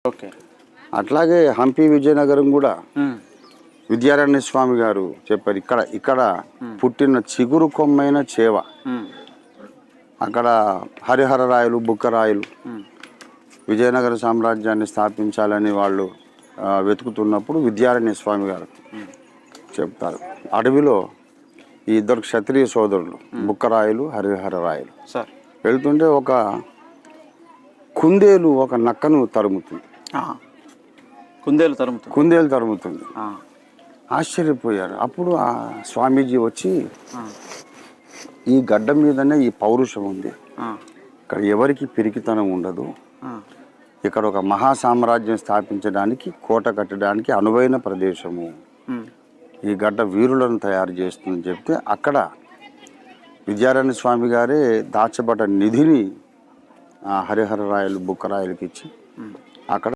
Okay. అట్లాగే హంపి విజయనగరం కూడా విద్యారణ్య స్వామి గారు చెప్పారు, ఇక్కడ ఇక్కడ పుట్టిన చిగురు కొమ్మైన చేవ. అక్కడ హరిహర రాయలు, బుక్కరాయలు విజయనగర సామ్రాజ్యాన్ని స్థాపించాలని వాళ్ళు వెతుకుతున్నప్పుడు విద్యారణ్య స్వామి గారు చెప్తారు, అడవిలో ఈ ఇద్దరు క్షత్రియ సోదరులు బుక్కరాయలు, హరిహర రాయలు సార్ వెళ్తుంటే ఒక కుందేలు ఒక నక్కను తరుముతుంది. కుందేలు తరుముతుంది. ఆశ్చర్యపోయారు. అప్పుడు ఆ స్వామీజీ వచ్చి, ఈ గడ్డ మీదనే ఈ పౌరుషం ఉంది, ఇక్కడ ఎవరికి పిరికితనం ఉండదు, ఇక్కడ ఒక మహా సామ్రాజ్యం స్థాపించడానికి, కోట కట్టడానికి అనువైన ప్రదేశము, ఈ గడ్డ వీరులను తయారు చేస్తుందని చెప్తే అక్కడ విద్యారణ్య స్వామి గారే దాచబడ్డ నిధిని హరిహర రాయలు, బుక్కరాయలకి ఇచ్చి అక్కడ